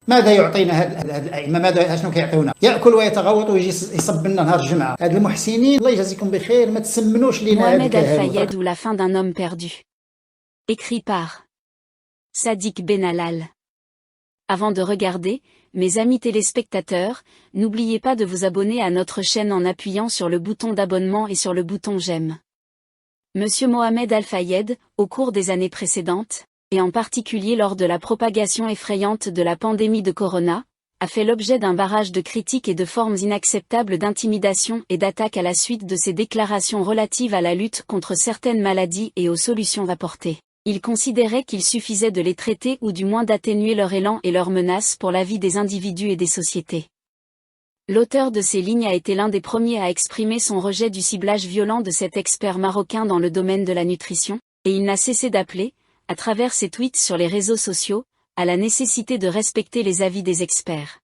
ماذا يعطينا هاد الائمه؟ ماذا شنو كيعطيونا؟ ياكل ويتغوط ويجي يصب لنا نهار الجمعه. هاد المحسنين الله يجازيكم بخير، ما تسمنوش لينا هاد Mohamed الكهنوت. Al-Fayed ou la fin d'un homme perdu. Écrit par Sadiq Benallal. Avant de regarder, mes amis téléspectateurs, n'oubliez pas de vous abonner à notre chaîne en appuyant sur le bouton d'abonnement et sur le bouton j'aime. Monsieur Mohamed Al-Fayed, au cours des années précédentes, et en particulier lors de la propagation effrayante de la pandémie de Corona, a fait l'objet d'un barrage de critiques et de formes inacceptables d'intimidation et d'attaques à la suite de ses déclarations relatives à la lutte contre certaines maladies et aux solutions apportées. Il considérait qu'il suffisait de les traiter ou du moins d'atténuer leur élan et leurs menaces pour la vie des individus et des sociétés. L'auteur de ces lignes a été l'un des premiers à exprimer son rejet du ciblage violent de cet expert marocain dans le domaine de la nutrition, et il n'a cessé d'appeler, à travers ses tweets sur les réseaux sociaux, à la nécessité de respecter les avis des experts.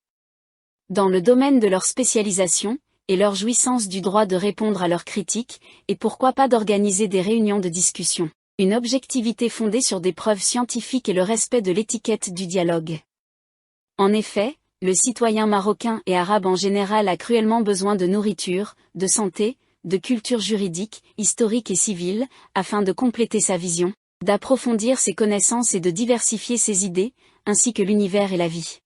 Dans le domaine de leur spécialisation, et leur jouissance du droit de répondre à leurs critiques, et pourquoi pas d'organiser des réunions de discussion. Une objectivité fondée sur des preuves scientifiques et le respect de l'étiquette du dialogue. En effet, le citoyen marocain et arabe en général a cruellement besoin de nourriture, de santé, de culture juridique, historique et civile, afin de compléter sa vision, d'approfondir ses connaissances et de diversifier ses idées, ainsi que l'univers et la vie.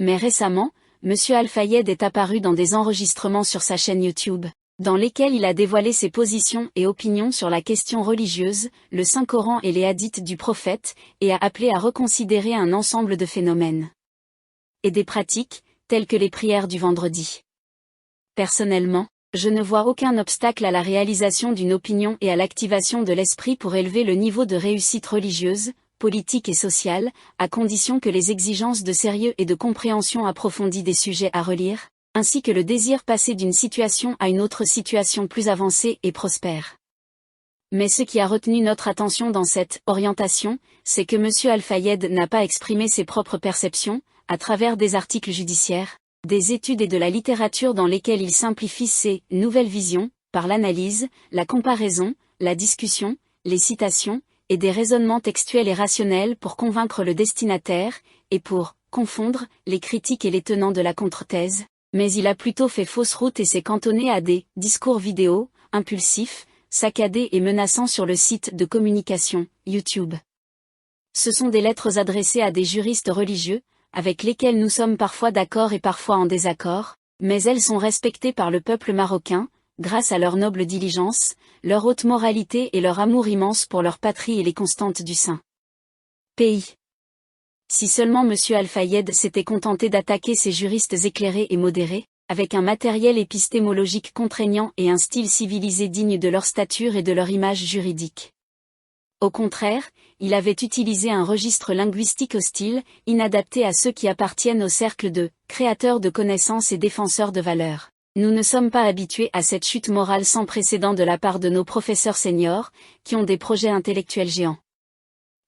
Mais récemment, M. Al-Fayed est apparu dans des enregistrements sur sa chaîne YouTube, dans lesquels il a dévoilé ses positions et opinions sur la question religieuse, le Saint-Coran et les hadiths du prophète, et a appelé à reconsidérer un ensemble de phénomènes et des pratiques, telles que les prières du vendredi. Personnellement, je ne vois aucun obstacle à la réalisation d'une opinion et à l'activation de l'esprit pour élever le niveau de réussite religieuse, politique et sociale, à condition que les exigences de sérieux et de compréhension approfondie des sujets à relire, ainsi que le désir passer d'une situation à une autre situation plus avancée et prospère. Mais ce qui a retenu notre attention dans cette orientation, c'est que M. Al-Fayed n'a pas exprimé ses propres perceptions, à travers des articles judiciaires, des études et de la littérature dans lesquelles il simplifie ses nouvelles visions, par l'analyse, la comparaison, la discussion, les citations, et des raisonnements textuels et rationnels pour convaincre le destinataire, et pour confondre les critiques et les tenants de la contre-thèse. Mais il a plutôt fait fausse route et s'est cantonné à des discours vidéo, impulsifs, saccadés et menaçants sur le site de communication, YouTube. Ce sont des lettres adressées à des juristes religieux, avec lesquels nous sommes parfois d'accord et parfois en désaccord, mais elles sont respectées par le peuple marocain, grâce à leur noble diligence, leur haute moralité et leur amour immense pour leur patrie et les constantes du Saint pays. Si seulement M. Al-Fayed s'était contenté d'attaquer ces juristes éclairés et modérés, avec un matériel épistémologique contraignant et un style civilisé digne de leur stature et de leur image juridique. Au contraire, il avait utilisé un registre linguistique hostile, inadapté à ceux qui appartiennent au cercle de créateurs de connaissances et défenseurs de valeurs. Nous ne sommes pas habitués à cette chute morale sans précédent de la part de nos professeurs seniors, qui ont des projets intellectuels géants.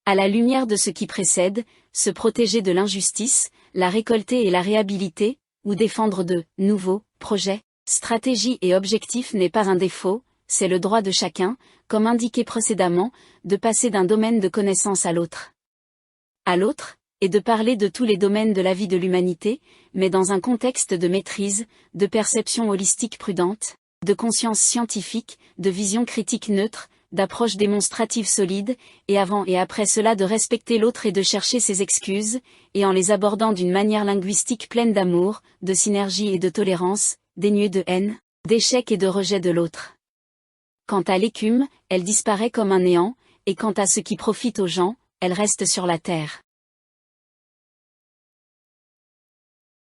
À la lumière de ce qui précède, se protéger de l'injustice, la récolter et la réhabiliter, ou défendre de nouveaux projets, stratégies et objectifs n'est pas un défaut, c'est le droit de chacun, comme indiqué précédemment, de passer d'un domaine de connaissance à l'autre, et de parler de tous les domaines de la vie de l'humanité, mais dans un contexte de maîtrise, de perception holistique prudente, de conscience scientifique, de vision critique neutre, d'approche démonstrative solide, et avant et après cela de respecter l'autre et de chercher ses excuses, et en les abordant d'une manière linguistique pleine d'amour, de synergie et de tolérance, dénuée de haine, d'échec et de rejet de l'autre. Quant à l'écume, elle disparaît comme un néant, et quant à ce qui profite aux gens, elle reste sur la terre.